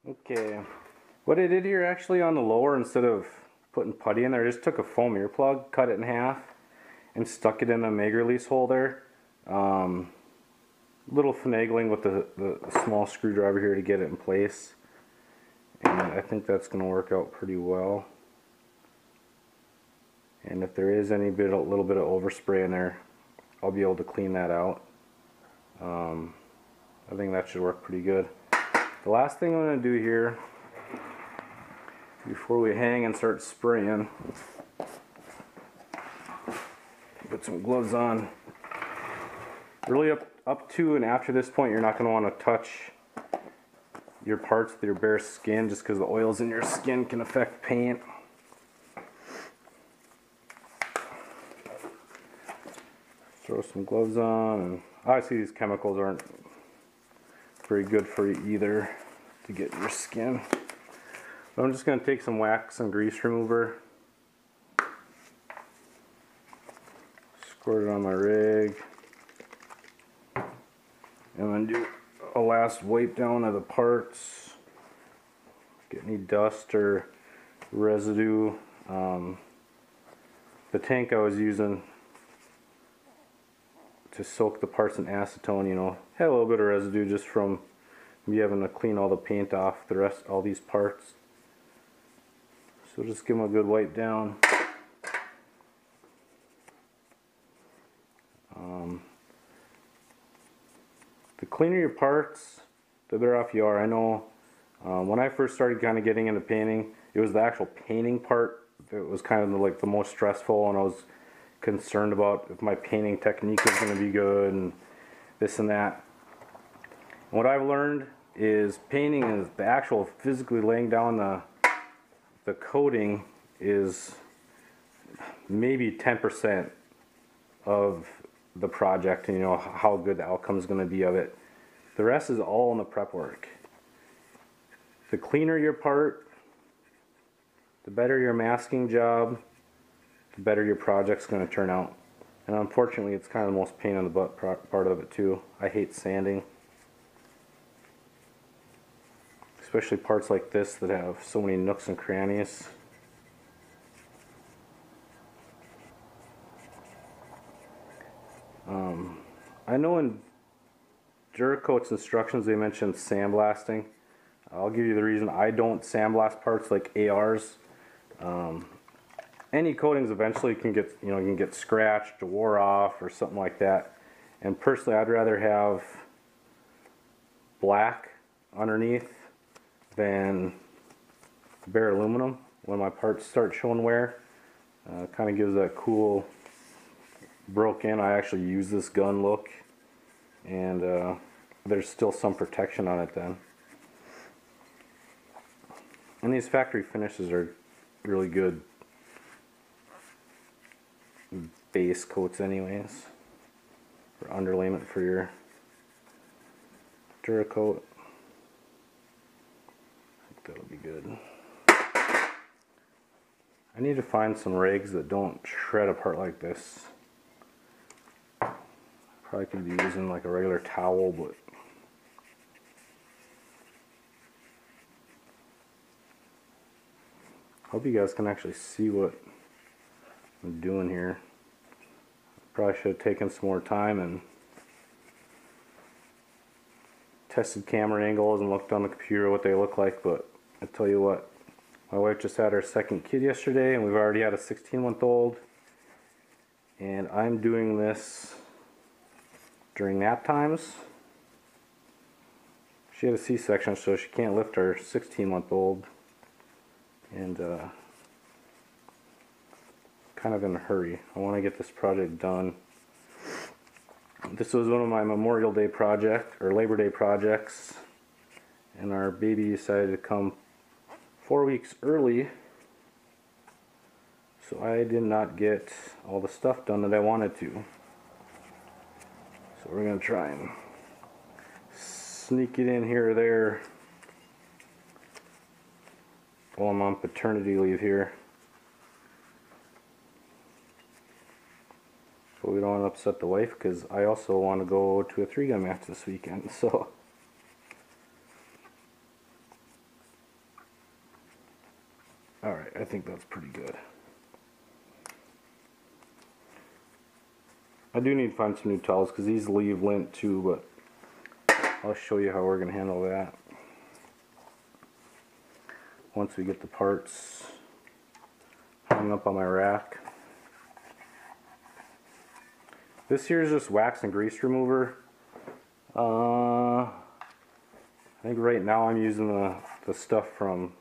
Okay, what I did here actually on the lower, instead of putting putty in there, I just took a foam earplug, cut it in half, and stuck it in the mag release holder. Little finagling with the small screwdriver here to get it in place, and I think that's going to work out pretty well. And if there is a little bit of overspray in there, I'll be able to clean that out. I think that should work pretty good. The last thing I'm going to do here, before we hang and start spraying, put some gloves on. Really up to and after this point, you're not going to want to touch your parts with your bare skin, just because the oils in your skin can affect paint. Throw some gloves on, and obviously these chemicals aren't very good for you either to get in your skin. But I'm just going to take some wax and grease remover, squirt it on my rig, and then do a last wipe down of the parts. Get any dust or residue. The tank I was using to soak the parts in acetone, you know, had a little bit of residue just from me having to clean all the paint off all these parts. So just give them a good wipe down. The cleaner your parts, the better off you are. I know when I first started kind of getting into painting, it was the actual painting part that was kind of like the most stressful, and I was concerned about if my painting technique was going to be good and this and that. And what I've learned is painting is the actual physically laying down the coating is maybe 10% of the project, and you know how good the outcome is going to be of it. The rest is all in the prep work. The cleaner your part, the better your masking job, the better your project's going to turn out. And unfortunately, it's kind of the most pain in the butt part of it too. I hate sanding, especially parts like this that have so many nooks and crannies. I know in Duracoat's instructions they mentioned sandblasting. I'll give you the reason I don't sandblast parts like ARs. Any coatings eventually can get scratched or wore off or something like that. And personally, I'd rather have black underneath than bare aluminum when my parts start showing wear. Kind of gives that cool broke in, I actually use this gun look, and there's still some protection on it then. And these factory finishes are really good base coats anyways, for underlayment for your Duracoat. I think that'll be good. I need to find some rigs that don't shred apart like this. Probably could be using like a regular towel, but hope you guys can actually see what I'm doing here. Probably should have taken some more time and tested camera angles and looked on the computer what they look like, but I tell you what, my wife just had her second kid yesterday, and we've already had a 16-month-old, and I'm doing this during nap times. She had a C-section, so she can't lift her 16-month-old, and kind of in a hurry. I want to get this project done. This was one of my Memorial Day project or Labor Day projects, and our baby decided to come 4 weeks early, so I did not get all the stuff done that I wanted to. So we're going to try and sneak it in here or there while I'm on paternity leave here. But we don't want to upset the wife, because I also want to go to a 3-gun match this weekend, so Alright, I think that's pretty good. I do need to find some new towels because these leave lint too, but I'll show you how we're going to handle that once we get the parts hung up on my rack. This here is just wax and grease remover. I think right now I'm using the stuff from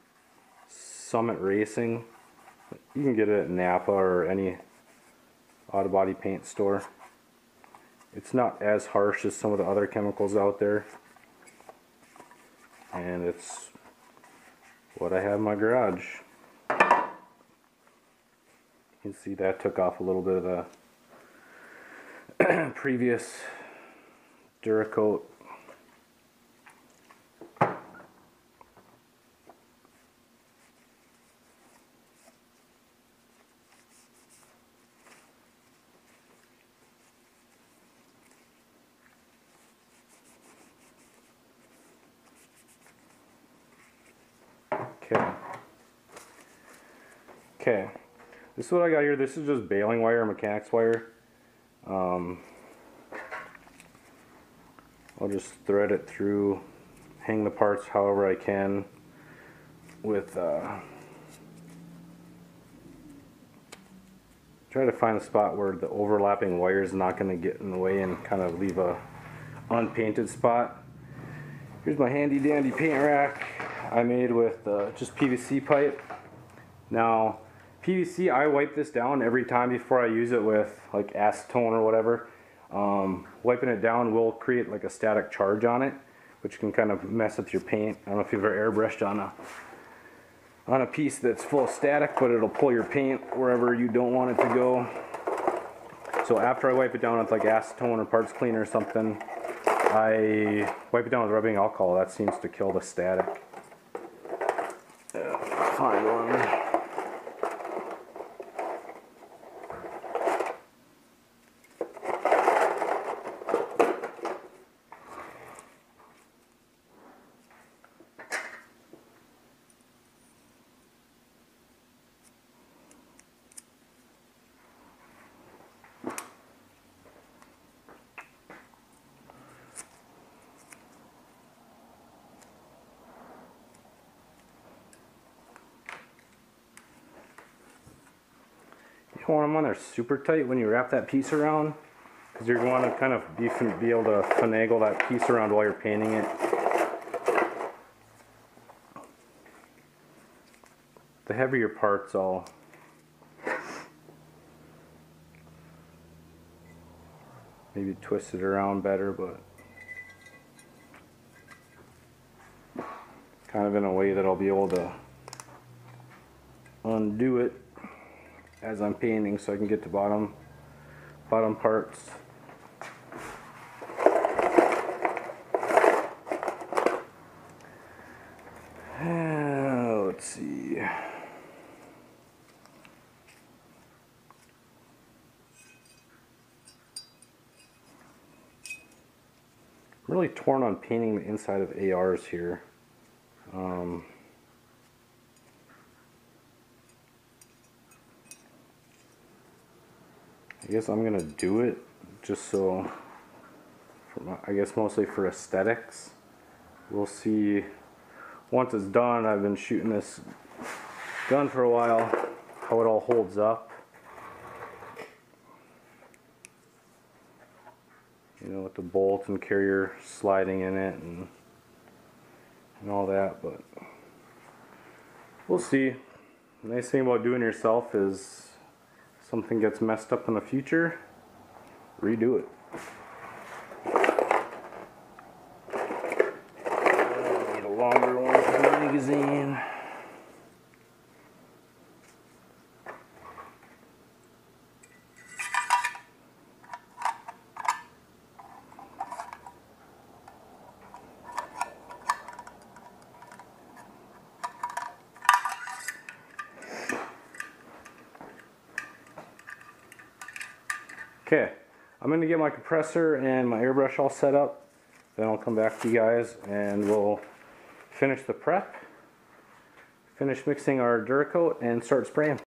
Summit Racing. You can get it at Napa or any auto body paint store. It's not as harsh as some of the other chemicals out there, and it's what I have in my garage. You can see that took off a little bit of the previous Duracoat. Okay, this is what I got here. This is just baling wire, mechanics wire. I'll just thread it through, hang the parts however I can with, try to find a spot where the overlapping wire is not going to get in the way and kind of leave a unpainted spot. Here's my handy dandy paint rack I made with just PVC pipe. Now, PVC, I wipe this down every time before I use it with like acetone or whatever. Wiping it down will create like a static charge on it, which can kind of mess with your paint. I don't know if you've ever airbrushed on a piece that's full of static, but it'll pull your paint wherever you don't want it to go. So after I wipe it down with like acetone or parts cleaner or something, I wipe it down with rubbing alcohol. That seems to kill the static. Find one. You want them on there super tight when you wrap that piece around, because you're going to kind of be able to finagle that piece around while you're painting it. The heavier parts, I'll maybe twist it around better, but kind of in a way that I'll be able to undo it as I'm painting, so I can get to bottom parts. Let's see. I'm really torn on painting the inside of ARs here. I guess I'm gonna do it just so, I guess mostly for aesthetics. We'll see once it's done. I've been shooting this gun for a while, how it all holds up. You know, with the bolt and carrier sliding in it and all that, but we'll see. The nice thing about doing it yourself is something gets messed up in the future, redo it. I need a longer one for the magazine. Okay, I'm going to get my compressor and my airbrush all set up, then I'll come back to you guys and we'll finish the prep, finish mixing our Duracoat and start spraying.